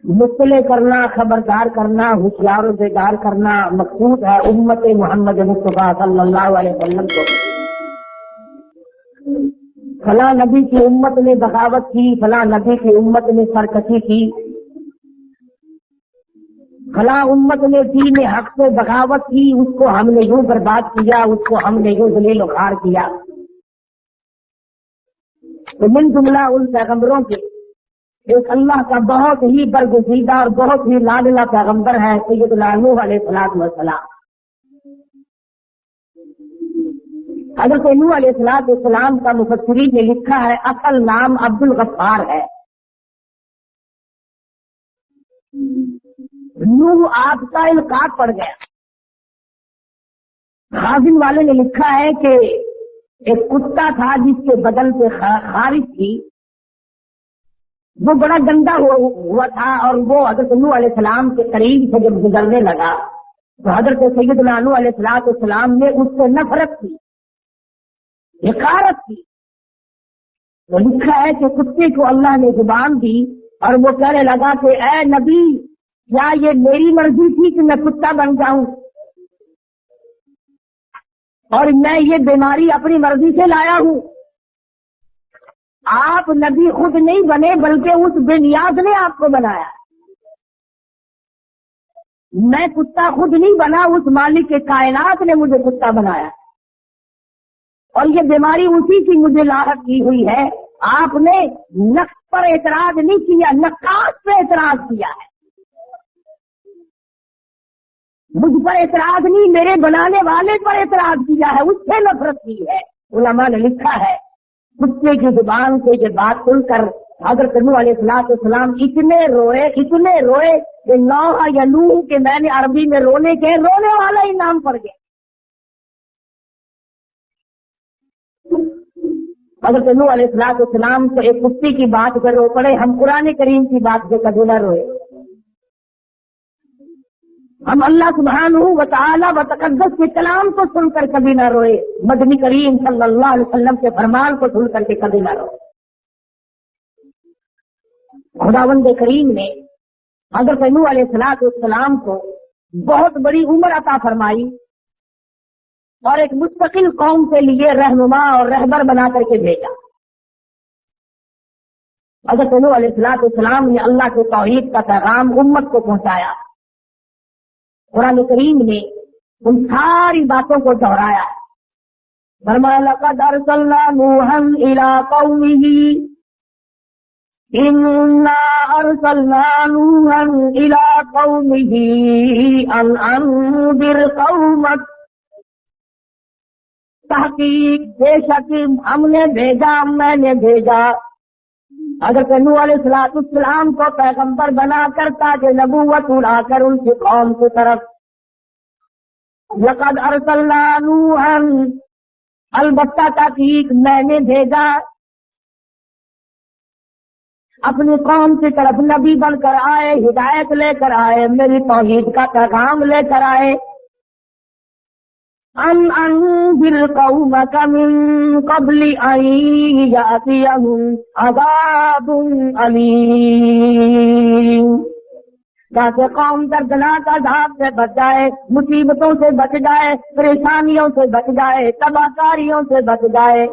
مطلع کرنا، خبردار کرنا، ہوشیار و بیدار کرنا مقصود ہے امت محمد مصطفیٰ صلی اللہ علیہ وسلم کو۔ فلاں نبی کی امت نے بغاوت کی، فلاں نبی کی امت نے سرکشی کی، فلاں امت نے دین حق سے بغاوت کی، اس کو ہم نے یوں برباد کیا، اس کو ہم نے یوں ذلیل و خوار کیا۔ تو من جملہ ان پیغمبروں کے ایک اللہ کا بہت ہی برگزیدہ اور بہت ہی لاڈلا پیغمبر ہے سیدنا نوح علیہ السلام۔ حضرت نوح علیہ السلام کا مفسرین نے لکھا ہے اصل نام عبد الغفار ہے۔ نوح آپ کا القاب پڑ گیا۔ خازن والے نے لکھا ہے کہ ایک کتا تھا جس کے بدن سے خارج تھی، وہ بڑا گندا ہوا تھا، اور وہ حضرت نوح علیہ السلام کے قریب سے جب گزرنے لگا تو حضرت سیدنا نوح علیہ السلام نے اس سے نفرت کی، حقارت کی۔ تو لکھا ہے کہ کتے کو اللہ نے زبان دی اور وہ کہنے لگا کہ اے نبی، کیا یہ میری مرضی تھی کہ میں کتا بن جاؤں، اور میں یہ بیماری اپنی مرضی سے لایا ہوں؟ آپ نبی خود نہیں بنے بلکہ اس بے نیاز نے آپ کو بنایا۔ میں کتا خود نہیں بنا، اس مالک کے کائنات نے مجھے کتا بنایا، اور یہ بیماری اسی کی مجھے لاحق کی ہوئی ہے۔ آپ نے نقص پر اعتراض نہیں کیا، نقاص پہ اعتراض کیا ہے۔ مجھ پر اعتراض نہیں، میرے بنانے والے پر اعتراض کیا ہے، اس سے نفرت کی ہے۔ علماء نے لکھا ہے کتے کی زبان سے یہ بات سن کر حضرت نوح علیہ السلام اتنے روئے کہ نوح یا نوح کہ میں نے عربی میں رونے والا ہی نام پڑ گیا۔ حضرت نوح علیہ السلام سے ایک کتے کی بات کر رو پڑے، ہم قرآن کریم کی بات سے کبھی نہ روئے، ہم اللہ سبحانہ و تعالی و تقدس کے کلام کو سن کر کبھی نہ روئے، مدنی کریم صلی اللہ علیہ وسلم کے فرمان کو سن کر کے کبھی نہ روئے۔ خداوند کریم نے حضرت نوح علیہ السلام کو بہت بڑی عمر عطا فرمائی اور ایک مستقل قوم کے لیے رہنما اور رہبر بنا کر کے بھیجا۔ حضرت نوح علیہ السلام نے اللہ کے توحید کا پیغام امت کو پہنچایا۔ قرآن کریم نے ان ساری باتوں کو دہرایا۔ فرمایا لقد ارسلنا نوحا الى قومه انا ارسلنا نوحا الى قومه ان انذر قومك، تحقیق بے شک ہم نے بھیجا، میں نے بھیجا حضرت نوح علیہ السلام کو پیغمبر بنا کر تاج نبوت اڑا کر ان کی قوم کی طرف۔ لقد ارسلنا نوحا، البتہ تحقیق میں نے بھیجا، اپنی قوم کی طرف نبی بن کر آئے، ہدایت لے کر آئے، میری توحید کا پیغام لے کر آئے۔ ان انذر قومك من قبل ان يأتيهم عذاب عليم، تاکہ قوم دردناک عذاب سے بچ جائے، مصیبتوں سے بچ جائے، پریشانیوں سے بچ جائے، تباہ کاریوں سے بچ جائے۔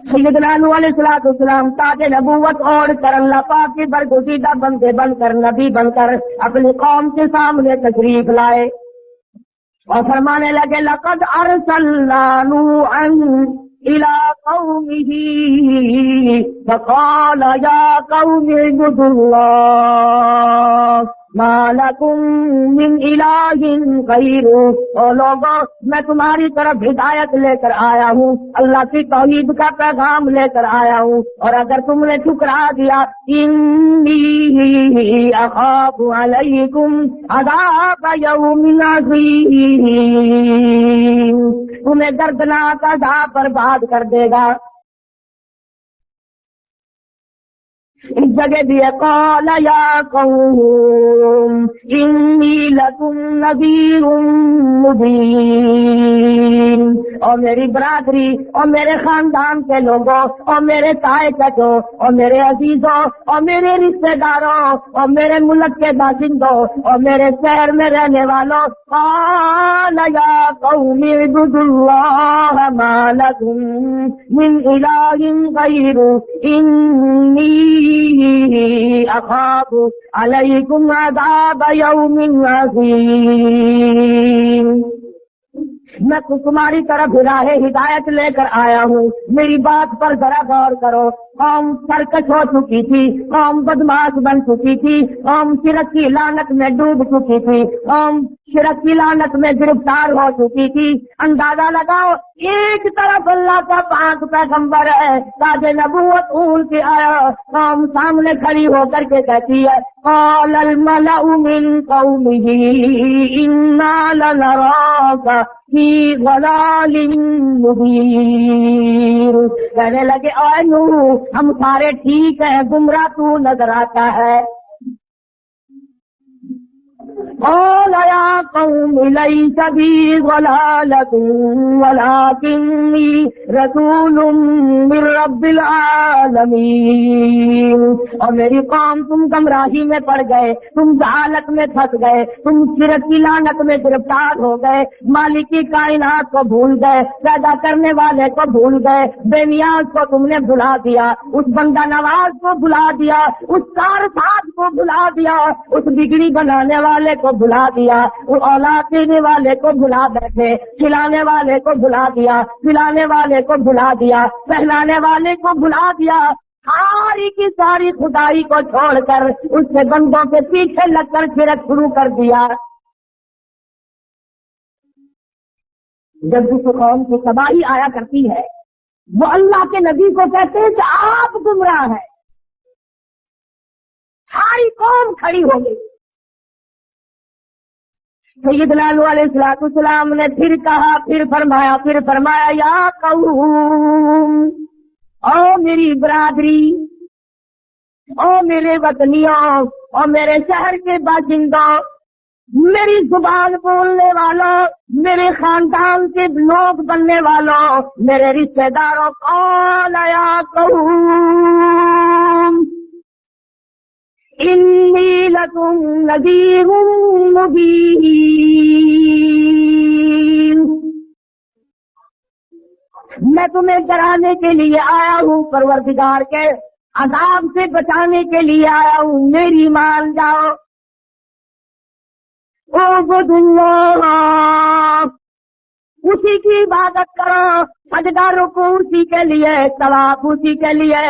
سیدنا نوح علیہ السلام تاج نبوت اوڑھ کر اللہ پاک کے برگزیدہ بندے بن کر، نبی بن کر اپنی قوم کے سامنے تشریف لائے اور فرمانے لگے لقد ارسلنا نوحا الى قومه فقال یا قوم اعبدوا اللہ ما لکم من الہ غیرہ۔ اور لوگوں، میں تمہاری طرف ہدایت لے کر آیا ہوں، اللہ کی توحید کا پیغام لے کر آیا ہوں، اور اگر تم نے ٹھکرا دیا انی اخاف علیکم عذاب یوم عظیم، تمہیں دردناک عذاب برباد کر دے گا۔ اس جگہ بھی قال یا قوم انی لکم نذیر مبین، اور میری برادری اور میرے خاندان کے لوگوں اور میرے تائے چچوں اور میرے عزیزوں اور میرے رشتے داروں اور میرے ملک کے باشندوں اور میرے شہر میں رہنے والوں، قال یا قوم اعبدوا اللہ ما لکم من الہ غیر انی اخاف علیکم عذاب یوم عظیم۔ میں تمہاری طرف راہ ہدایت لے کر آیا ہوں، میری بات پر ذرا غور کرو۔ قوم سرکش ہو چکی تھی، قوم بدماش بن چکی تھی، قوم شرک کی لعنت میں ڈوب چکی تھی، قوم شرک کی لعنت میں گرفتار ہو چکی تھی۔ اندازہ لگاؤ، ایک طرف اللہ کا پاک پیغمبر ہے، تاج نبوت اون کے آیا، قوم سامنے کھڑی ہو کر کے کہتی ہے قال الملأ من قومه انا لنراك فی ضلال مبین۔ کہنے لگے اے نوح، ہم سارے ٹھیک ہیں، گمراہ تو نظر آتا ہے۔ قال یا قوم لیس بی ضلالۃ ولکنی رسول من رب العالمین۔ اور میری قوم، تم گمراہی میں پڑ گئے، تم جہالت میں پھنس گئے، تم شرک کی لعنت میں گرفتار ہو گئے، مالک کی کائنات کو بھول گئے، پیدا کرنے والے کو بھول گئے، بے نیاز کو تم نے بھلا دیا، اس بندہ نواز کو بھلا دیا، اس کارساز کو بھلا دیا، اس بگڑی بنانے والے کو بھلا دیا، وہ اولاد دینے والے کو بھلا بیٹھے، کھلانے والے کو بھلا دیا، پلانے والے کو بھلا دیا، پہنانے والے کو بھلا دیا، ساری کی ساری خدائی کو چھوڑ کر اس سے بندوں کے پیچھے لگ کر شرک شروع کر دیا۔ جب کسی قوم کی تباہی آیا کرتی ہے، وہ اللہ کے نبی کو کہتے ہیں کہ آپ گمراہ ہیں۔ ساری قوم کھڑی ہو گئی۔ سیدنا نوح علیہ السلام نے پھر کہا، پھر فرمایا یا قوم، او میری برادری، او میرے وطنیوں، اور میرے شہر کے باشندوں، میری زبان بولنے والوں، میرے خاندان کے لوگ بننے والوں، میرے رشتے داروں، قال یا قوم انی لکم نذیر مبین۔ میں تمہیں ڈرانے کے لیے آیا ہوں، پروردگار کے عذاب سے بچانے کے لیے آیا ہوں، میری مان جاؤ۔ اعبدوا اللہ، اسی کی عبادت کرو، سجدہ رکوع اسی کے لیے، طواف اسی کے لیے،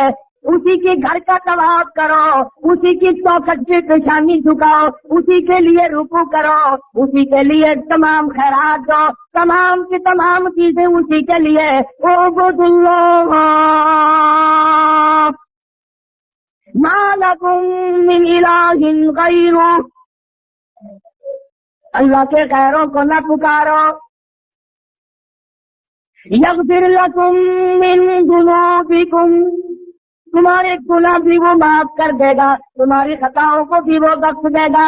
اسی کے گھر کا طواف کرو، اسی کی چوکھٹ پہ پیشانی جھکاؤ، اسی کے لیے رکوع کرو، اسی کے لیے تمام خیرات دو، تمام کی تمام چیزیں اسی کے لیے۔ اعبدوا اللہ ما لکم من الہ غیرہ، اللہ کے غیروں کو نہ پکارو۔ یغفر لکم من ذنوبکم، تمہارے گناہ بھی وہ معاف کر دے گا، تمہاری خطاؤں کو بھی وہ بخش دے گا۔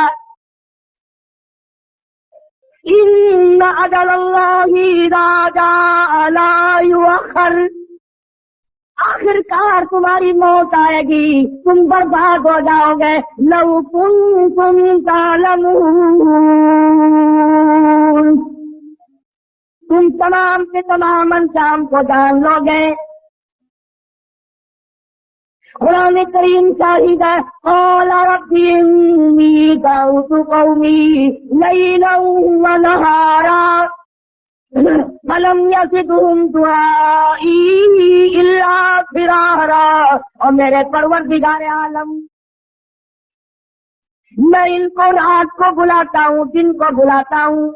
ان اجل اللہ اذا جاء لا یؤخر، آخر کار تمہاری موت آئے گی، تم برباد ہو جاؤ گے۔ لو کنتم تعلمون، تم تمام کے تمام انجام کو جان لو گے۔ قرآن کریم شاہد ہے، قال رب انی دعوت قومی لیلا ونہارا فلم یزدہم دعائی الا فرارا۔ اور میرے پروردگار عالم، میں ان کو رات کو بلاتا ہوں، دن کو بلاتا ہوں۔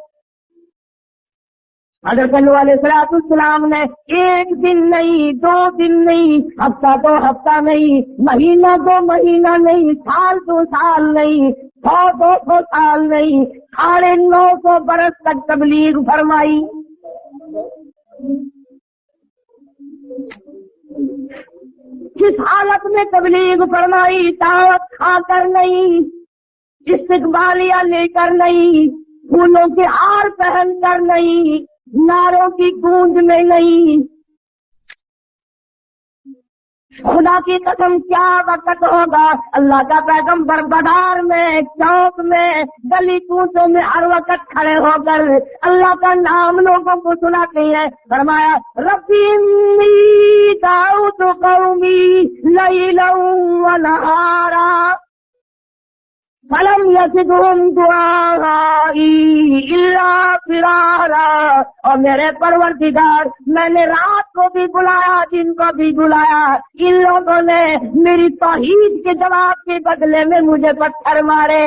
حضرت نوح علیہ السلام نے ایک دن نہیں، 2 دن نہیں، ہفتہ 2 ہفتہ نہیں، مہینہ 2 مہینہ نہیں، سال 2 سال نہیں، 100-200 سال نہیں، 950 برس تک تبلیغ فرمائی۔ کس حالت میں تبلیغ فرمائی؟ دعوت کھا کر نہیں، استقبالیہ لے کر نہیں، پھولوں کے ہار پہن کر نہیں، ناروں کی گونج میں نہیں، خدا کی قسم کیا وقت ہوگا اللہ کا پیغمبر بازار میں، چوک میں، گلی کوچوں میں ہر وقت کھڑے ہو کر اللہ کا نام لوگوں کو سناتے ہیں۔ فرمایا ربی انی دعوت قومی لیلا ونہارا فلم یزدہم دعائی الا فرارا، اور میرے پروردگار میں نے رات کو بھی بلایا دن کو بھی بلایا، ان لوگوں نے میری توحید کے جواب کے بدلے میں مجھے پتھر مارے۔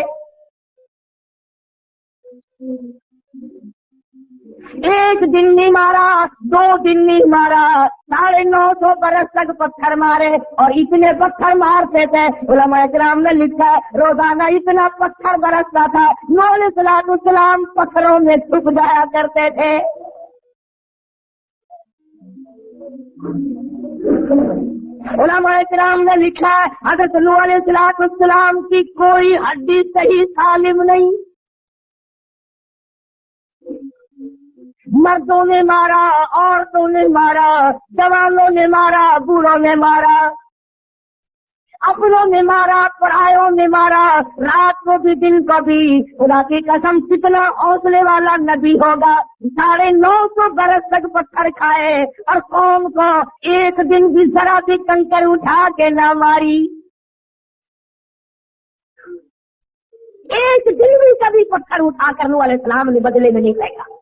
ایک دن نہیں مارا، 2 دن نہیں مارا، 950 برس تک پتھر مارے، اور اتنے پتھر مارتے تھے علماء کرام نے لکھا ہے روزانہ اتنا پتھر برستا تھا، نوح علیہ السلام پتھروں میں چھپ جایا کرتے تھے۔ علماء کرام نے لکھا ہے حضرت نوح علیہ السلام کی کوئی ہڈی صحیح سالم نہیں، مردوں نے مارا، عورتوں نے مارا، جوانوں نے مارا، بوڑھوں نے مارا، اپنوں نے مارا، پرایوں نے مارا، رات کو بھی دن کو بھی۔ خدا کی قسم کتنا حوصلے والا نبی ہوگا، 950 برس تک پتھر کھائے اور قوم کو ایک دن بھی ذرا بھی کنکر اٹھا کے نہ ماری، ایک دن بھی کبھی پتھر اٹھا کر نوح علیہ السلام نے بدلے میں نہیں پھینکا۔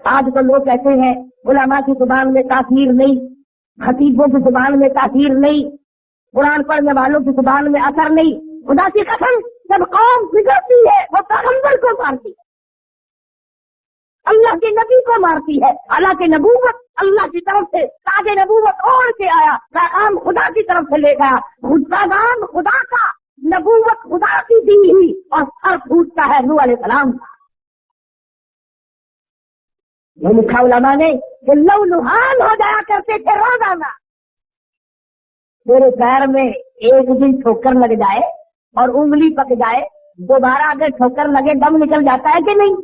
آج تو لوگ کہتے ہیں علماء کی زبان میں تاثیر نہیں، خطیبوں کی زبان میں تاثیر نہیں، قرآن پڑھنے والوں کی زبان میں اثر نہیں۔ خدا کی قسم جب قوم بگڑتی ہے وہ پیغمبر کو مارتی ہے، اللہ کے نبی کو مارتی ہے، حالانکہ نبوت اللہ کی طرف سے تاج نبوت اوڑھ کے آیا، پیغام خدا کی طرف سے لے گیا، پیغام خدا کا، نبوت خدا کی دی ہوئی، اور سر پھوٹتا ہے نوح علیہ السلام کا۔ یہ لکھا علماء نے کہ لو لہان ہو جایا کرتے تھے روزانہ، میرے پیر میں ایک دن ٹھوکر لگ جائے اور انگلی پک جائے، دوبارہ اگر ٹھوکر لگے دم نکل جاتا ہے کہ نہیں؟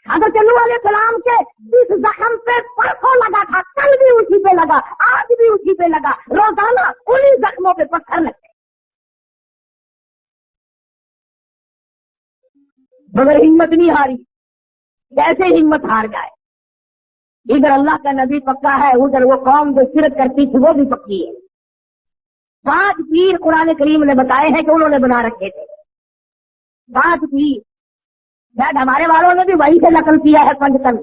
اگر نوح علیہ السلام کے جس زخم پہ پرسوں لگا تھا کل بھی اسی پہ لگا، آج بھی اسی پہ لگا، روزانہ انہی زخموں پہ پتھر لگتے، مگر ہمت نہیں ہاری۔ کیسے ہمت ہار جائے؟ ادھر اللہ کا نبی پکا ہے، ادھر وہ قوم جو شرک کرتی تھی وہ بھی پکی ہے۔ 5 پیر قرآن کریم نے بتائے ہیں کہ انہوں نے بنا رکھے تھے، 5 پیر، شاید ہمارے والوں نے بھی وہی سے نقل کیا ہے 5 تن۔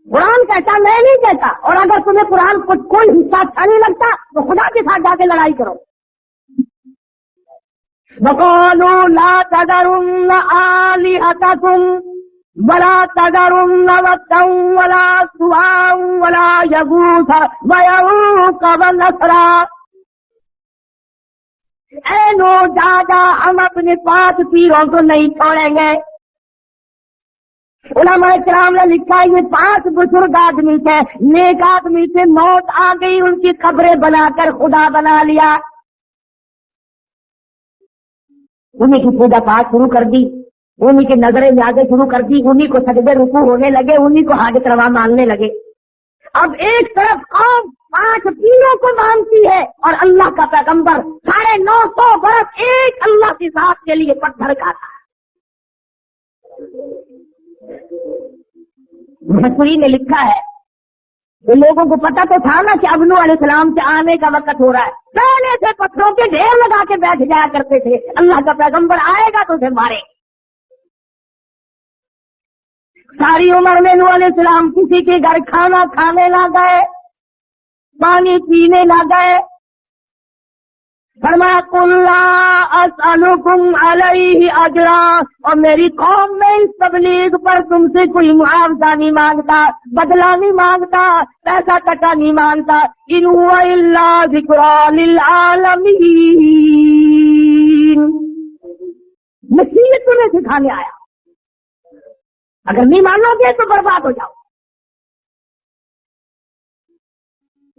قرآن کہتا میں نہیں کہتا، اور اگر تمہیں قرآن کو کوئی حصہ اچھا نہیں لگتا تو خدا کے ساتھ جا کے لڑائی کرو۔ وَقَالُوا لَا تَذَرُنَّ آلِهَتَكُمْ وَلَا تَذَرُنَّ وَدًّا وَلَا سُوَاعًا وَلَا يَغُوثَ وَيَعُوقَ وَنَسْرًا۔ اے نو جاجا ہم اپنے 5 پیروں کو نہیں چھوڑیں گے۔ علماء کرام نے لکھا یہ 5 بزرگ آدمی تھے، نیک آدمی تھے، موت آ گئی ان کی قبریں بنا کر خدا بنا لیا، انہیں کی پوجا پاٹ شروع کر دی، انہیں کی نظریں نیازیں شروع کر دی، انہیں کو سجدے رکوع ہونے لگے، انہیں کو حاجت روا ماننے لگے۔ اب ایک طرف قوم 5 پیروں کو مانتی ہے اور اللہ کا پیغمبر 950 برس ایک اللہ کی ذات کے لیے پتھر کھاتا ہے۔ مفسرین نے لکھا ہے کہ لوگوں کو پتا تو تھا نا کہ اب نوح علیہ السلام کے آنے کا وقت ہو رہا ہے، پہلے سے پتھروں کے ڈھیر لگا کے بیٹھ جایا کرتے تھے، اللہ کا پیغمبر آئے گا تو اسے مارے۔ ساری عمر میں نوح علیہ السلام کسی کے گھر کھانا کھانے نہ گئے، پانی پینے نہ گئے۔ فرمایا قُل لا اسألکم علیہ اجرا، اور میری قوم میں اس تبلیغ پر تم سے کوئی معاوضہ نہیں مانگتا، بدلہ نہیں مانگتا، پیسہ کٹا نہیں مانگتا، ان هو الا ذکری للعالمین، نصیحت تمہیں سکھانے آیا، اگر نہیں مانو گے تو برباد ہو جاؤ۔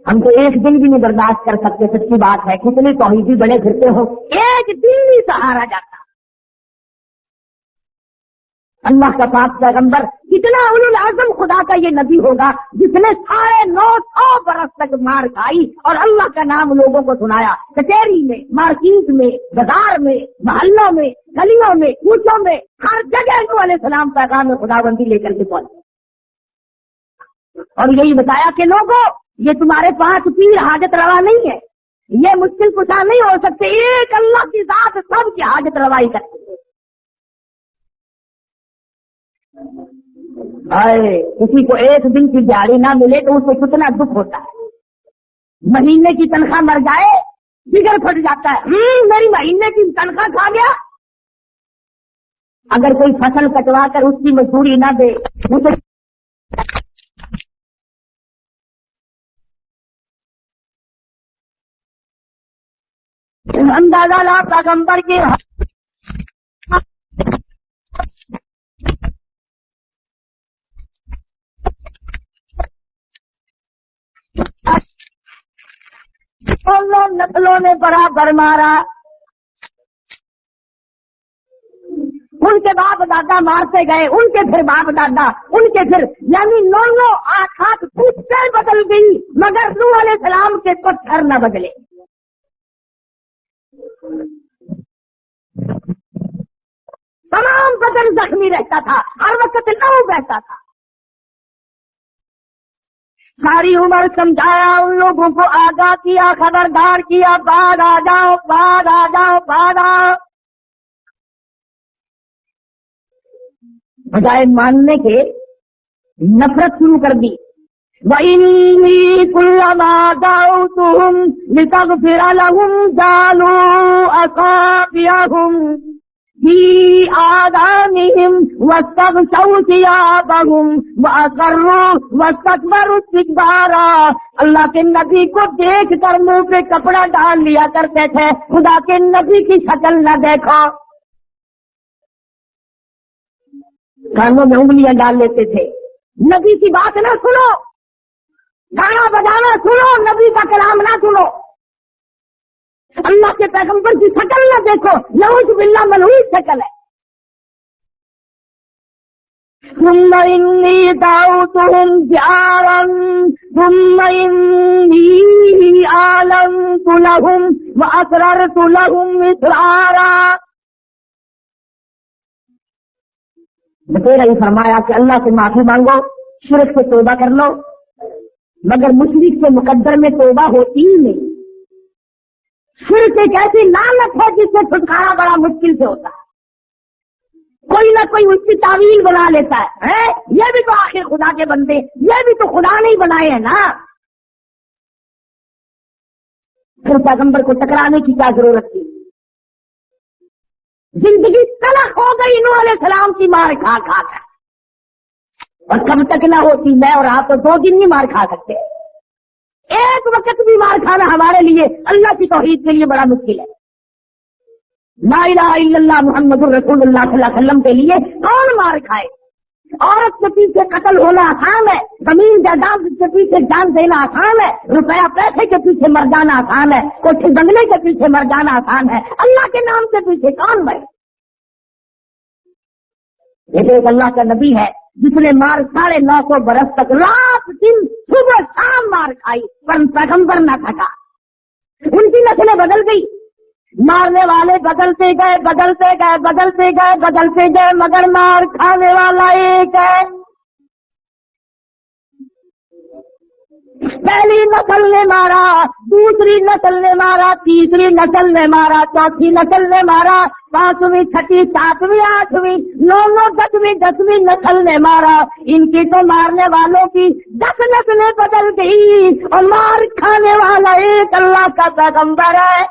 ہم تو ایک دن بھی نہیں برداشت کر سکتے، سچی بات ہے، کتنے توحیدی بڑے پھرتے ہو، ایک دن نہیں سہارا جاتا۔ اللہ کا پاک پیغمبر کتنا اولو العزم خدا کا یہ نبی ہوگا جس نے 950 برس تک مار کھائی اور اللہ کا نام لوگوں کو سنایا، کچہری میں، مارکیٹ میں، بازار میں، محلوں میں، گلیوں میں، کوچوں میں، ہر جگہ نوح علیہ السلام پیغام خدا بندی لے کر کے پہنچے اور یہی بتایا کہ لوگوں یہ تمہارے 5 پیر حاجت روا نہیں ہے، یہ مشکل کشا نہیں ہو سکتے، ایک اللہ کی ذات سب کی حاجت روائی کرتے ہیں۔ کسی کو ایک دن کی دیہڑی نہ ملے تو اسے کتنا دکھ ہوتا ہے، مہینے کی تنخواہ مر جائے جگر پھٹ جاتا ہے، میری مہینے کی تنخواہ کھا گیا۔ اگر کوئی فصل کٹوا کر اس کی مزدوری نہ دے اسے اندازہ لا پیغمبر کے نسلوں نے برابر مارا، ان کے باپ دادا مارتے گئے، ان کے پھر باپ دادا، ان کے پھر، یعنی 9 8 پوچھتے بدل گئی مگر نوح علیہ السلام کے پتھر نہ بدلے۔ تمام بدن زخمی رہتا تھا، ہر وقت لو بہتا تھا۔ ساری عمر سمجھایا، ان لوگوں کو آگاہ کیا، خبردار کیا، بعد آ جاؤ، بعد آ جاؤ، بعد آؤ۔ بجائے ماننے کے نفرت شروع کر دی۔ وَإِنِّي كُلَّمَا دَعَوْتُهُمْ لِتَغْفِرَ لَهُمْ جَعَلُوا أَصَابِعَهُمْ فِي آذَانِهِمْ وَاسْتَغْشَوْا ثِيَابَهُمْ وَأَصَرُّوا وَاسْتَكْبَرُوا اسْتِكْبَارًا۔ اللہ کے نبی کو دیکھ کر منہ پہ کپڑا ڈال لیا کرتے تھے، خدا کے نبی کی شکل نہ دیکھو۔ کانوں میں انگلیاں ڈال لیتے تھے، نبی کی بات نہ سنو، گانا بجانا سنو، نبی کا کلام نہ سنو، اللہ کے پیغمبر کی شکل نہ دیکھو، نعوذ باللہ ملعون شکل ہے۔ ثم إني دعوتهم جهارا ثم إني أعلنت لهم وأسررت لهم إسرارا۔ بطور یہ فرمایا کہ اللہ سے معافی مانگو، شرک سے توبہ کر لو، مگر مشرک سے مقدر میں توبہ ہوتی ہی نہیں۔ شرک ایک ایسی لعنت ہے جس سے چھٹکارا بڑا مشکل سے ہوتا ہے، کوئی نہ کوئی اس کی تعویل بنا لیتا ہے، یہ بھی تو آخر خدا کے بندے، یہ بھی تو خدا نہیں بنائے ہیں نا، پھر پیغمبر کو ٹکرانے کی کیا ضرورت تھی؟ زندگی تلخ ہو گئی نوح علیہ السلام کی مار کھا کھا کر، اور کب تک نہ ہوتی، میں اور آپ تو 2 دن نہیں مار کھا سکتے، ایک وقت بھی مار کھانا ہمارے لیے اللہ کی توحید کے لیے بڑا مشکل ہے۔ لا الہ الا اللہ محمد رسول اللہ صلی اللہ علیہ وسلم کے لیے کون مار کھائے؟ عورت کے پیچھے قتل ہونا آسان ہے، زمین جائیداد کے پیچھے جان دینا آسان ہے، روپیہ پیسے کے پیچھے مر جانا آسان ہے، کوٹھے بنگلے کے پیچھے مر جانا آسان ہے، اللہ کے نام کے پیچھے کون مرے؟ یہ ایک اللہ کا نبی ہے جس نے مار 950 برس تک رات دن صبح شام مار کھائی، پر پیغمبر نہ تھکا۔ ان کی نسلیں بدل گئی، مارنے والے بدلتے گئے، بدلتے گئے، بدلتے گئے، بدلتے گئے، مگر مار کھانے والا ایک ہے۔ پہلی نسل نے مارا، دوسری نسل نے مارا، تیسری نسل نے مارا، چوتھی نسل نے مارا، 5ویں 6ٹھی 7ویں 8ویں 9ویں 10ویں نسل نے مارا۔ ان کی تو مارنے والوں کی 10 نسلیں بدل گئی اور مار کھانے والا ایک اللہ کا پیغمبر ہے۔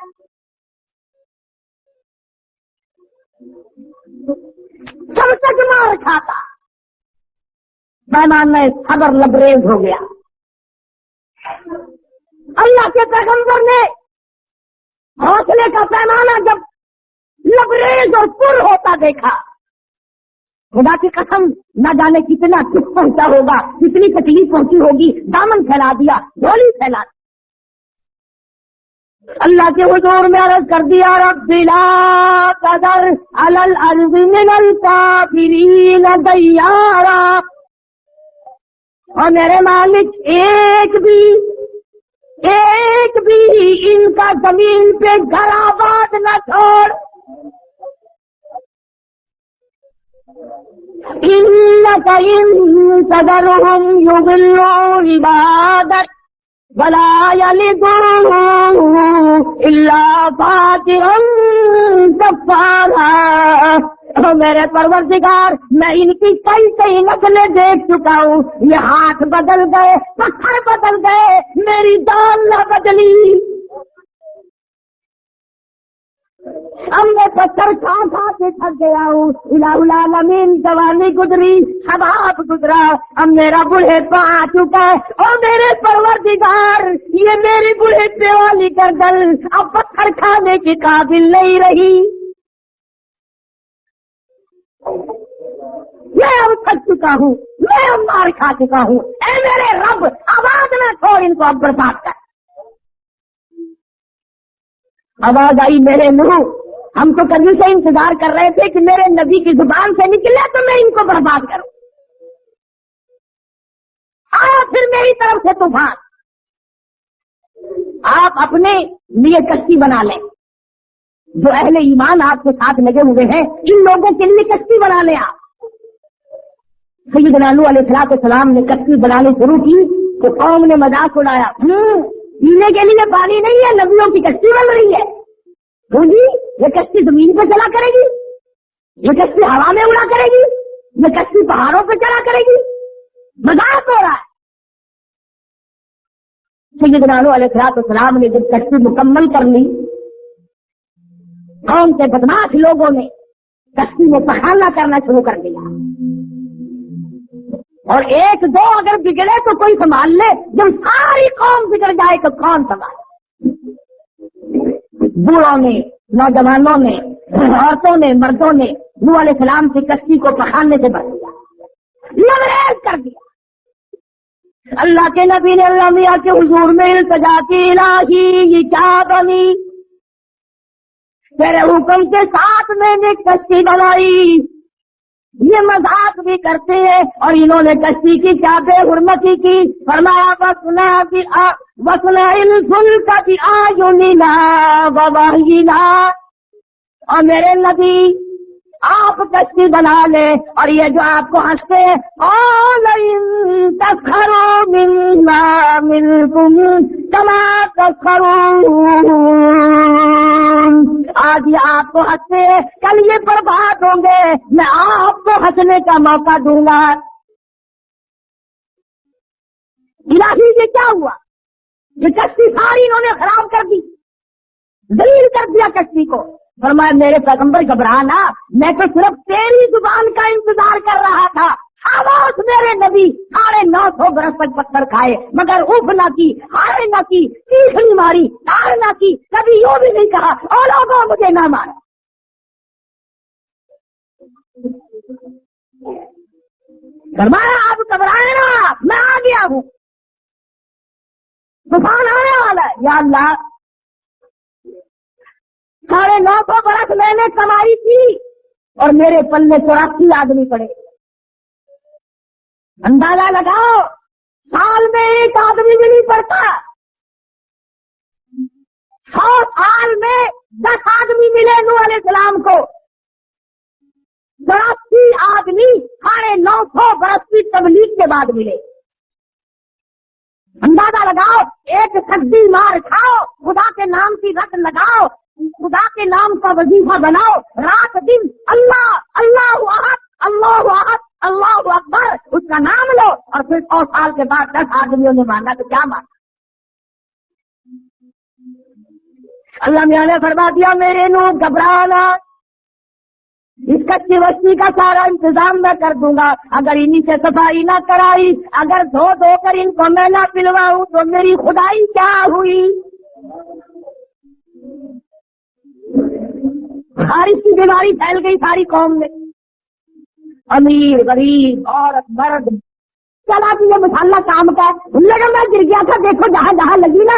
سب تک مار کھاتا، پیمانہ صبر لبریز ہو گیا۔ اللہ کے پیغمبر نے حوصلے کا پیمانہ جب لبریز اور پر ہوتا دیکھا، خدا کی قسم نہ جانے کتنا دکھ پہنچا ہوگا، کتنی تکلیف پہنچی ہوگی، دامن پھیلا دیا، جھولی پھیلا دی۔ اللہ کے حضور میں عرض کر دیا رب لا تذر علی الارض من الکافرین دیارا، اور میرے مالک ایک بھی ان کا زمین پہ گھر آباد نہ چھوڑ، انک ان تذرہم یضلوا عبادک ولا یلدوا الا فاجرا کفارا۔ میرے پروردگار میں ان کی کئی نسلیں دیکھ چکا ہوں، یہ ہاتھ بدل گئے، پتھر بدل گئے، میری دال نہ بدلی۔ اب میں پتھر کھا کے تھک گیا ہوں، الہ العالمین جوانی گزری، شباب گزرا، اب میرا بڑھیپا آ چکا ہے، اور میرے پروردگار یہ میری بڑھیپے والی گردن اب پتھر کھانے کے قابل نہیں رہی، میں اب تھک چکا ہوں، میں اب مار کھا چکا ہوں، اے میرے رب آواز نہ چھوڑ، ان کو اب برباد کر۔ آواز آئی میرے منہ، ہم تو کبھی سے انتظار کر رہے تھے کہ میرے نبی کی زبان سے نکلے تو میں ان کو برباد کروں۔ آیا پھر میری طرف سے طوفان، آپ اپنے لیے کشتی بنا لیں، جو اہل ایمان آپ کے ساتھ لگے ہوئے ہیں ان لوگوں کے لیے کشتی بنا لیں۔ آپ سیدنا نوح علیہ السلام نے کشتی بنانی شروع کی تو قوم نے مذاق اڑایا، پینے کے لیے پانی نہیں ہے، نبیوں کی کشتی بن رہی ہے، جی یہ کشتی زمین پہ چلا کرے گی، یہ کشتی ہوا میں اڑا کرے گی، یہ کشتی پہاڑوں پہ چلا کرے گی، مذاق ہو رہا ہے۔ سیدنا نوح علیہ السلام نے جب کشتی مکمل کر لی، قوم کے بدماش لوگوں نے کشتی میں پخانا کرنا شروع کر دیا، اور ایک دو اگر بگڑے تو کوئی سنبھال لے، جب ساری قوم بگڑ جائے تو کون سنبھالے؟ بوڑھوں نے، نوجوانوں نے، عورتوں نے، مردوں نے نوح علیہ السلام کی کشتی کو پخانے سے بچ دیا، لبریز کر دیا۔ اللہ کے نبی نے اللہ میاں کے حضور میں التجا کی، الہی یہ کیا بنی، تیرے حکم کے ساتھ میں نے کشتی بنائی، یہ مذاق بھی کرتے ہیں، اور انہوں نے کشتی کی کیا بے حرمتی کی، فرمایا وَصْنَعِ الْفُلْكَ بِأَعْيُنِنَا وَوَحْيِنَا، اور میرے نبی آپ کشتی بنا لیں، اور یہ جو آپ کو ہنستے ہیں قَالَ إِن تَسْخَرُوا مِنَّا مِنْكُمْ كَمَا تَسْخَرُونَ، آج یہ آپ کو ہنستے ہیں، کل یہ برباد ہوں گے، میں آپ کو ہنسنے کا موقع دوں گا۔ الہی یہ کیا ہوا، یہ کشتی ساری انہوں نے خراب کر دی، ذلیل کر دیا کشتی کو۔ فرمایا میرے پیغمبر گھبرانا، میں تو صرف تیری زبان کا انتظار کر رہا تھا۔ خاموش میرے نبی 950 برس تک پتھر کھائے مگر اف نہ کی، ہار نہ کی، چیخ نہیں ماری، ہار نہ کی، کبھی یوں بھی نہیں کہا او لوگوں مجھے نہ مارا۔ فرمایا آپ گھبرائے نا، میں آ گیا ہوں، طوفان آنے والا ہے۔ یا اللہ 950 برس میں نے کمائی کی اور میرے پلے 84 آدمی پڑے، اندازہ لگاؤ سال میں ایک آدمی بھی نہیں پڑتا، 100 سال میں 10 آدمی ملے نوح علیہ السلام کو، 84 آدمی 950 برس کی تبلیغ کے بعد ملے۔ اندازہ لگاؤ، ایک سجدی مار کھاؤ، خدا کے نام کی رت لگاؤ، خدا کے نام کا وظیفہ بناؤ، رات دن اللہ اللہ احد اللہ احد اللہ اکبر اس کا نام لو، اور پھر 100 سال کے بعد 10 آدمیوں نے مانا تو کیا مانا؟ اللہ میاں نے فرما دیا میرے نو گھبرانا، اس کچی وسطی کا سارا انتظام میں کر دوں گا، اگر انہی سے صفائی نہ کرائی، اگر دھو کر ان کو میں نہ پلواؤں تو میری خدائی کیا ہوئی؟ بارش کی بیماری پھیل گئی ساری قوم میں، امیر غریب عورت مرد، چلا کہ یہ مسالہ کام کا لگا میں گر گیا تھا، دیکھو جہاں جہاں لگی نا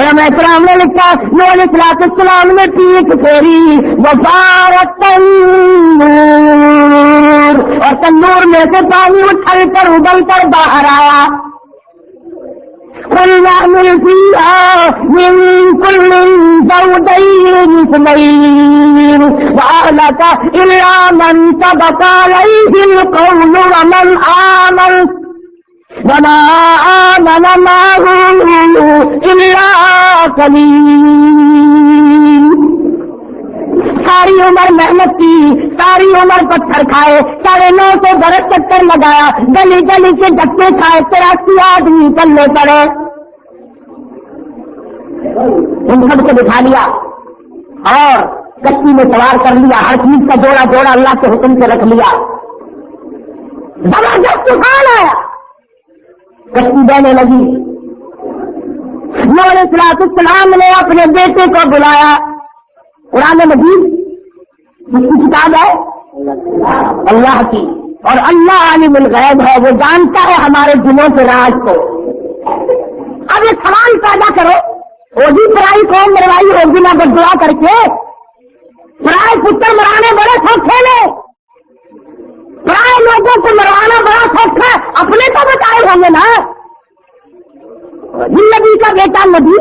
علماء کرام نے لکھا نوح علیہ السلام نے پیٹ پھیری وفارت تنور، اور تندور میں سے پانی اچھل کر ابل کر باہر آیا. قلنا اعمل فيها من كل زوجين اثنين وأهلك إلا من سبق عليه القول ومن آمن وما آمن معه إلا قليل. ساری عمر محنت کی، ساری عمر پتھر کھائے، 950 برس چکر لگایا، گلی گلی کے دھکے کھائے، 83 آدمی چلنے پڑے. ان سب کو بٹھا لیا اور کشتی میں سوار کر لیا، ہر چیز کا جوڑا جوڑا اللہ کے حکم سے رکھ لیا. زبردست طوفان آیا، کشتی بہنے لگی. نوح علیہ السلام نے اپنے بیٹے کو بلایا. قرآن مجید جس کی کتاب ہے اللہ کی، اور اللہ عالم الغیب ہے، وہ جانتا ہے ہمارے دلوں کے راز کو. اب یہ سوال پیدا کرو، ہوگی پرائی قوم مروائی ہوگی نہ بدعا کر کے، پرائے پتر مرانے بڑے سوکھے نے، پرائے لوگوں کو مروانا بڑا سوکھا، اپنے تو بچائے ہوں گے نا. نبی کا بیٹا نبی،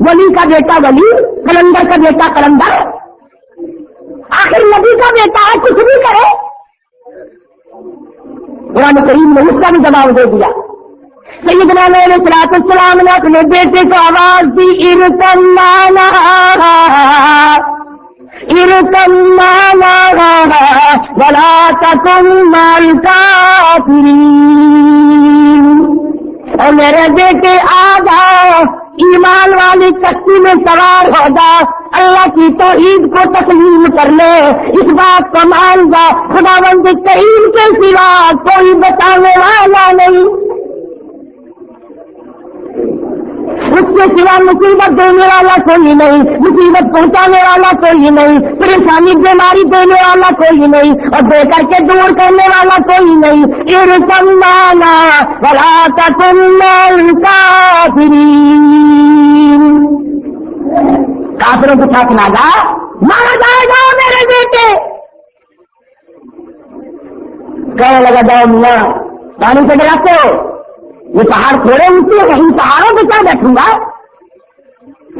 ولی کا بیٹا ولی، کلندر کا بیٹا کلندر، آخر نبی کا بیٹا ہے، کچھ بھی کرے. قرآن کریم نے اس کا بھی جواب دے دیا. سیدنا نوح علیہ السلام نے اپنے بیٹے کو آواز دی، ارکم معنا ولا تکن مع الکافرین. اور میرے بیٹے آ جاؤ، ایمان والی کشتی میں سوار ہو جا، اللہ کی توحید کو تسلیم کر لے، اس بات کو مان جا خداوند کریم کے سوا کوئی بتانے والا نہیں، اس کے سوا مصیبت دینے والا کوئی نہیں، مصیبت پہنچانے والا کوئی نہیں، پریشانی بیماری دینے والا کوئی نہیں، اور دے کر کے دور کرنے والا کوئی نہیں. ارکم معنا ولا تکن مع الکافرین. کافروں کے ساتھ نہ جا، مارا جائے گا میرے بیٹے. کہنے لگا جاؤ میاں پانی سے ڈراتے ہو، یہ پہاڑ تھوڑے اونچے ہیں، ان پہاڑوں پہ کیا بیٹھوں گا؟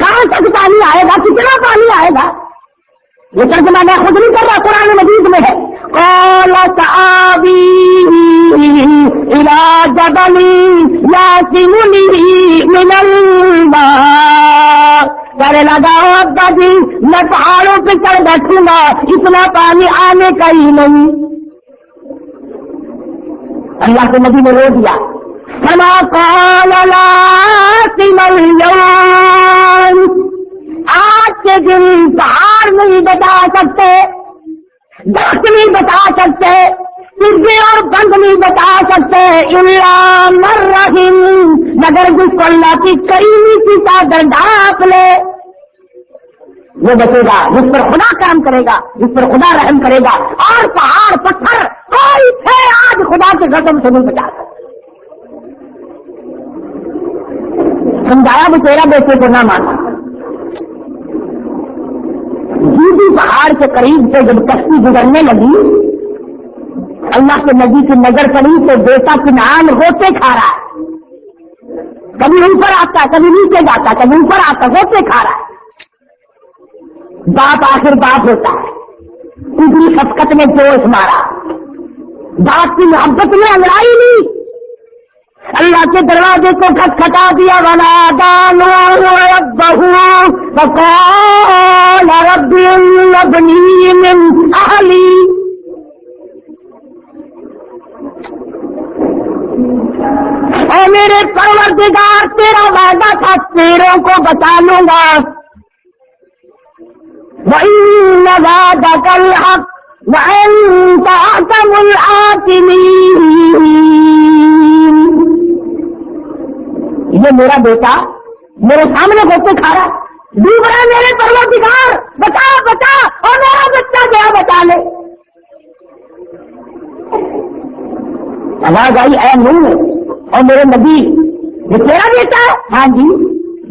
کہاں تک پانی آئے گا؟ کتنا پانی آئے گا؟ یہ ترجمہ میں خود نہیں کر رہا، قرآن مجید میں ہے. قال سآوی إلى جبل يعصمني من الماء. کہنے لگا ابا جی میں پہاڑوں پہ چڑھ بیٹھوں گا، اتنا پانی آنے کا ہی نہیں. اللہ کے نبی نے رو دیا. فما قال لا عاصم اليوم. آج کے دن پہاڑ نہیں بتا سکتے، درخت نہیں بتا سکتے، سرگے اور بند نہیں بتا سکتے، الا من رحم، مگر جس کو اللہ کی کریمی کی چادر ڈھانپ لے وہ بچے گا، جس پر خدا کرم کرے گا، جس پر خدا رحم کرے گا. اور پہاڑ پتھر کوئی تھے آج خدا کے قدم سے نہیں بچا سکتے. سمجھایا بھی تیرا بیٹے کو نہ مانا. جیدی پہاڑ کے قریب سے جب کشتی گزرنے لگی، اللہ کے نبی کی نظر پڑی تو بیٹا کنعان ہوتے کھا رہا ہے، کبھی اوپر آتا ہے، کبھی نیچے جاتا ہے، کبھی اوپر آتا ہے، ہوتے کھا رہا ہے. باپ آخر باپ ہوتا ہے، اتنی شفقت میں جوش مارا، باپ کی محبت میں انگڑائی لی، اللہ کے دروازے کو کھٹکھٹا دیا. ونادى نوح ربه فقال رب ابني من أهلي. اے میرے پروردگار تیرا وعدہ تھا تیروں کو بچا لوں گا. وَإِنَّ وَعْدَكَ الْحَقُّ وَأَنْتَ أَحْكَمُ الْحَاكِمِينَ. یہ میرا بیٹا میرے سامنے ہوتے کھا رہا، ڈوب رہا، میرے پروردگار بتا بتا، اور میرا بچہ گیا بتا لے. آواز آئی اے نوح اور میرے نبی یہ تیرا بیٹا ہے؟ ہاں جی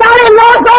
950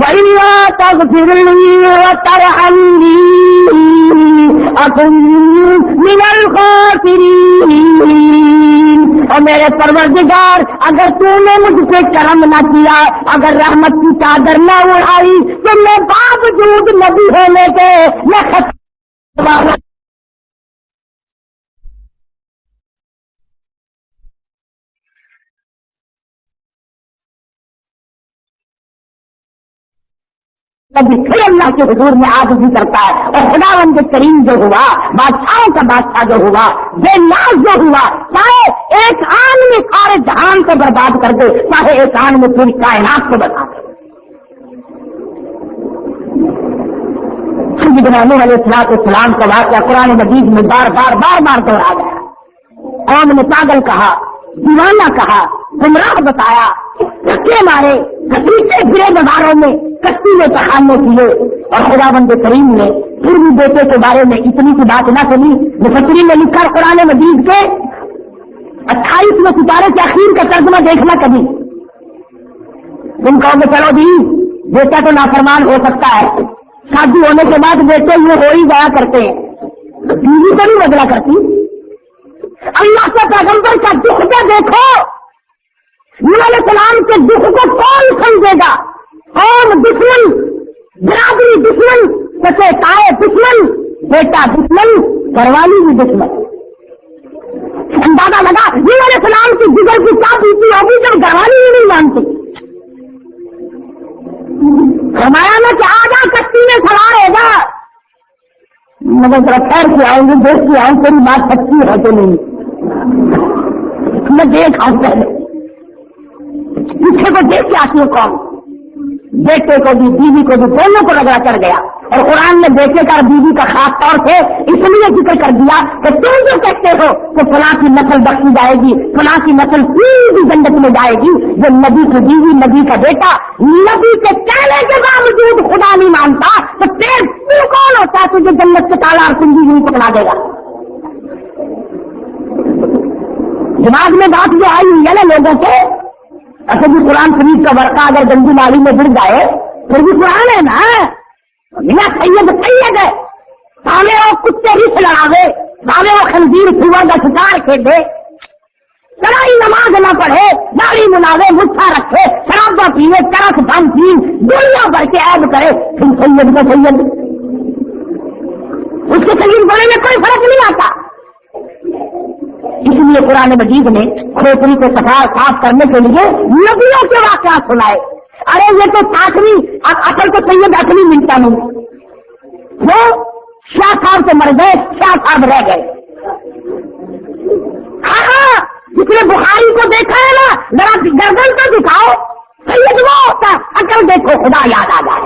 وَإِلَّا تَغْفِرْ لِي وَتَرْحَمْنِي أَكُن مِّنَ الْخَاسِرِينَ۔ اور میرے پروردگار اگر تو نے مجھ سے کرم نہ کیا، اگر رحمت کی چادر نہ اڑائی تو میں باوجود نبی ہونے کے میں کبھی پھر اللہ کے حضور میں عاجزی کرتا ہے۔ اور خداوند کریم جو ہوا، بادشاہوں کا بادشاہ جو ہوا، بے ناز جو ہوا، چاہے ایک آن میں سارے جہان کو برباد کر دے، چاہے ایک آن میں پوری کائنات کو بتا دے۔ سیدنا نوح علیہ السلام کا واقعہ قرآن مجید میں بار بار دہرایا گیا۔ قوم نے پاگل کہا، دیوانہ کہا، گمراہ بتایا، دھکے مارے، گھسیٹے پھرے بازاروں میں، کشتی میں پہاڑنے کیے، اور خداوند کریم نے پھر بھی بیٹے کے بارے میں اتنی سی بات نہ سنی۔ مفسرین نے لکھا قرآن مجید کے 28ویں سپارے کے اخیر کا ترجمہ دیکھنا کبھی۔ تم کہو گے چلو جی بیٹا تو نافرمان ہو سکتا ہے، شادی ہونے کے بعد بیٹے یہ ہو ہی جایا کرتے ہیں، بیوی تو نہیں بدلا کرتی۔ اللہ کے پیغمبر کا دکھ کا دیکھو، نوح علیہ السلام کے دکھ کو کون سمجھے گا؟ قوم دشمن، برادری دشمن، سچے تائے دشمن، بیٹا دشمن، گھر والی بھی دشمن۔ اندازہ لگا نوح علیہ السلام کی جگر کی کیا بیتی ہوگی جب گھر والی ہی نہیں مانتی۔ فرمایا میں کہ آجا کشتی میں سوار ہوگا، مگر ذرا ٹھہر کے آؤں گی، دیکھ کے آؤں تیری بات سچی ہے تو نہیں، میں دیکھ آؤں پہلے پیچھے کو دیکھ کے آتی ہوں کون، بیٹے کو بھی بیوی کو بھی دونوں کو رگڑا چڑھ گیا۔ اور قرآن نے بیٹے کا اور بیوی کا خاص طور سے اس لیے ذکر کر دیا کہ تم جو کہتے ہو کہ فلاں کی نسل بخشی جائے گی، فلاں کی نسل پوری جنت میں جائے گی، جو نبی کی بیوی، نبی کا بیٹا، نبی کے کہنے کے باوجود خدا نہیں مانتا تو پھر تو کون ہوتا ہے تجھے جنت کے تالا اور کنجی نہیں پکڑا دے گا؟ دماغ میں بات جو آئی ہوئی ہے نا لوگوں کے، اصل بھی قرآن شریف کا ورقہ اگر گندی نالی میں گر جائے پھر بھی قرآن ہے نا، میاں سید سید ہے، سامنے وہ کتے رچ لڑاوے، سامنے وہ خنزیر سور کا شکار کھیلے، کڑائی نماز نہ پڑھے، داڑھی مناوے، مٹھا رکھے، شرابہ پینے، چرس بم پین، دنیا بھر کے عیب کرے، پھر سید کا سید، اس کے سید بڑے میں کوئی فرق نہیں آتا۔ اس لیے قرآن مجید نے کھوپڑی کو صاف کرنے کے لیے نبیوں کے واقعات سنائے۔ ارے یہ تو ساتویں اصل تو سید اصلی ملتا نہیں، وہ شاہ صاحب سے مر گئے، شاہ صاحب رہ گئے۔ ہاں جس نے بخاری کو دیکھا ہے نا، ذرا گردن تو دکھاؤ، سید وہ ہوتا، اصل دیکھو خدا یاد آ جائے۔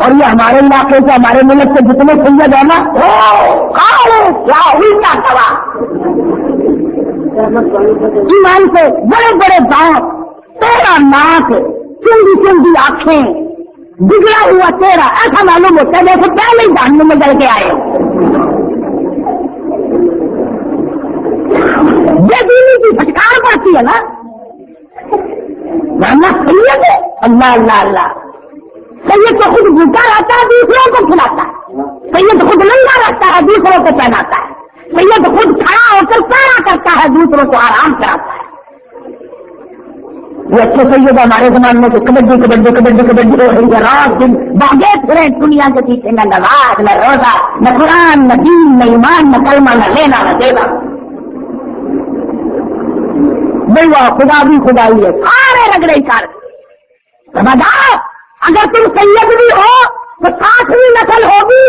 اور یہ ہمارے علاقے سے، ہمارے ملک سے جتنے سید ہے نا، کیا الٹا سوا ایمان سے بڑے بڑے دانت، تیرا ناک، چندی چندی آنکھیں، بگڑا ہوا چہرہ، ایسا معلوم ہوتا ہے جیسے پہلے ہی جہنم میں جل کے آئے۔ یہ دینی کی پھٹکار پڑتی ہے نا، ورنہ سید ہے، اللہ اللہ اللہ۔ سید تو خود بھوکا رہتا ہے، دوسروں کو کھلاتا ہے، سید خود ننگا رہتا ہے، دوسروں کو پہناتا ہے، سید خود کھڑا ہو کر پیرا کرتا ہے، دوسروں کو آرام کراتا ہے۔ وہ اچھے سید ہمارے زمانے میں کبڈی کبڈی کبڈی کبڈی ہو رہی ہے، رات دن باغے پھرے دنیا کے پیچھے، نہ نماز، نہ روزہ، نہ قرآن، نہ دین، نہ ایمان، نہ کلمہ، نہ لینا نہ دینا۔ بلوا خدا بھی خدائی ہے، سارے رگڑے کر بتا۔ اگر تم سید بھی ہو تو 7ویں نسل ہوگی۔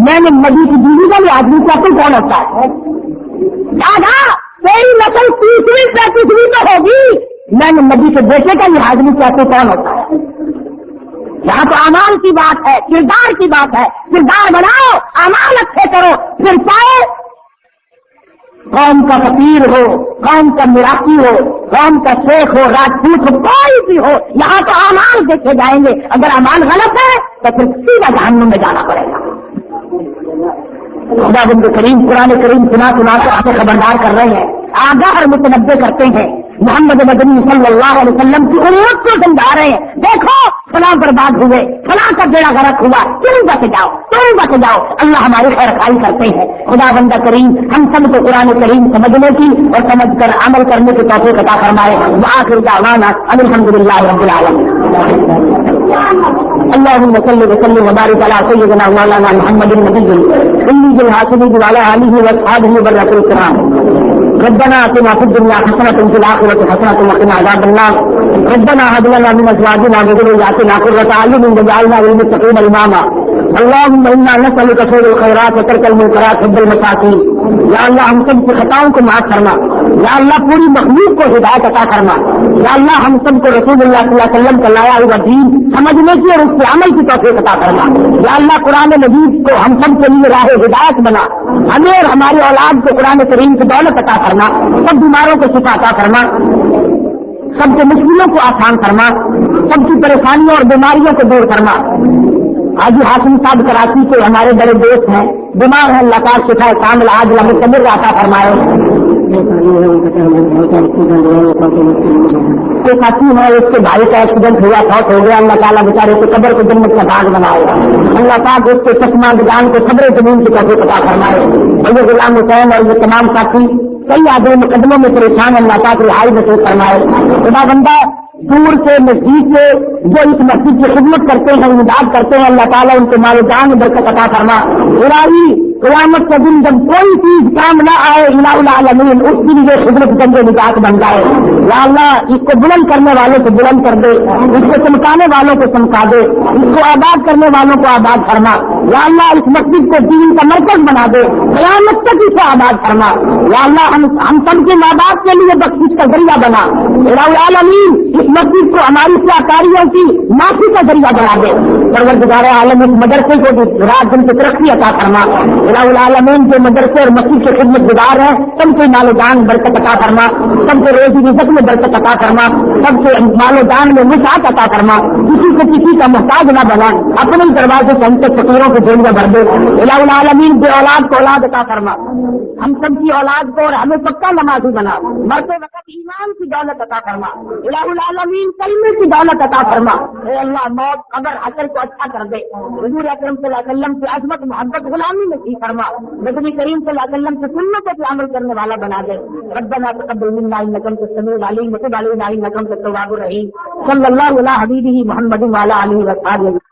میں نے نبی کی بیوی کا بھی آدمی چاہتے کون ہوتا ہے؟ دادا تیری نسل 30ویں 35ویں تو ہوگی، میں نے نبی کے بیٹے کا بھی آدمی چاہتے کون ہوتا ہے؟ یہاں تو اعمال کی بات ہے، کردار کی بات ہے، کردار بناؤ، اعمال اچھے کرو، پھر چاہے قوم کا فقیر ہو، قوم کا مراقی ہو، قوم کا شیخ ہو، راجپوت ہو، کوئی بھی ہو، یہاں تو اعمال دیکھے جائیں گے۔ اگر اعمال غلط ہے تو پھر سیدھا جہنم میں جانا پڑے گا۔ خداوند کریم قرآن کریم سنا کے آپ سے خبردار کر رہے ہیں، آگاہ اور متنبہ کرتے ہیں۔ محمد مدنی صلی اللہ علیہ وسلم کی امت کو سمجھا رہے ہیں، دیکھو فلاں برباد ہوئے، فلاں کا بیڑا غرق ہوا، تم بچ جاؤ۔ اللہ ہماری خیر خائی کرتے ہیں۔ خدا بندہ کریم ہم سب کو قرآن کریم سمجھنے کی اور سمجھ کر عمل کرنے کی توفیق عطا فرمائے۔ وآخر دعوانا ان الحمدللہ رب العالمین۔ اللهم صل وسلم وبارك على سيدنا مولانا محمد النبي الأمي الهاشمي وعلى آله وأصحابه وبركاته الكرام۔ ربنا آتنا في الدنيا حسنة وفي الآخرة حسنة وقنا عذاب النار۔ ربنا هب لنا من أزواجنا وذرياتنا قرة أعين واجعلنا للمتقين إماما۔ اللهم إنا نسألك خير الخيرات وترك المنكرات حب المساكين۔ یا اللہ ہم سب کی خطاؤں کو معاف فرما، یا اللہ پوری مخلوق کو ہدایت عطا فرما، یا اللہ ہم سب کو رسول اللہ صلی اللہ علیہ وسلم کا لایا ہوا دین سمجھنے کی اور اس کے عمل کی توفیق عطا فرما۔ یا اللہ قرآن مجید کو ہم سب کے لیے راہ ہدایت بنا، ہمیں اور ہماری اولاد کو قرآن کریم کی دولت عطا فرما، سب بیماروں کو شفا عطا فرما، سب کے مشکلوں کو آسان فرما، سب کی پریشانیوں اور بیماریوں کو دور فرما۔ حاجی ہاشم صاحب کراچی کے ہمارے بڑے دوست ہیں، بیمار ہیں، اللہ تعالیٰ شفا کامل عاجل مستمر عطا فرمائے۔ کوئی ساتھی ہے اس کے بھائی کا ایکسیڈنٹ ہوا، فوت ہو گیا، اللہ تعالیٰ بیچارے کو قبر کو جنت کا باغ بنائے، اللہ تعالیٰ اس کے چشمہ جان کو صبر زمین کی توفیق عطا فرمائے۔ اور یہ غلام حسین اور یہ تمام ساتھی کئی آدمی مقدموں میں پریشان، اللہ تعالیٰ رہائی نصیب فرمائے۔ خدا بندہ دور سے نزدیک سے جو اس مسجد کی خدمت کرتے ہیں، امداد کرتے ہیں، اللہ تعالیٰ ان کو مال و جان برکت عطا فرما۔ الہی قیامت کا دن جب کوئی چیز کام نہ آئے الہ العالمین، اس دن یہ خدمت گنج نجات بن جائے۔ یا اللہ اس کو بلند کرنے والوں کو بلند کر دے، اس کو چمکانے والوں کو چمکا دے، اس کو آباد کرنے والوں کو آباد فرما۔ یا اللہ اس مسجد کو دین کا مرکز بنا دے، قیامت تک اسے آباد فرما۔ یا اللہ ہم سب کے ماں باپ کے لیے بخشش کا ذریعہ بنا۔ الہ العالمین اس مسجد کو ہماری سیاکاریوں کی معافی کا ذریعہ بنا دے۔ پروردگار عالم اس مدرسے کو بھی رات دن کی ترقی عطا فرما۔ الہ العالمین جو مدرسے اور مسجد کے خدمت گزار ہیں سب کے مال و جان برکت عطا فرما، سب کے روزی رزق میں برکت عطا فرما، سب کے مال و جان میں وسعت عطا فرما، کسی کو کسی کا محتاج نہ بنا، اپنے دروازے سے ہم سے فقیروں کو جھولیاں بھر دے۔ الہ العالمین بے اولاد کو اولاد عطا فرما، ہم سب کی اولاد کو اور ہمیں پکا نمازی بنا، مرتے وقت ایمان کی دولت عطا فرما۔ الہ العالمین کلمے کی دولت عطا فرما۔ اے اللہ موت قبر حشر کو اچھا کر دے، حضور اکرم صلی اللہ علیہ وسلم کی عظمت محبت غلامی نصیب فرما، نبی کریم صلی اللہ علیہ وسلم کی سنتوں پہ عمل کرنے والا بنا دے۔ ربنا تقبل منا انک انت السمیع العلیم وتب علینا انک انت التواب الرحیم۔ صلی اللہ علیہ حبیبہ محمد وعلی آلہ وصحبہ۔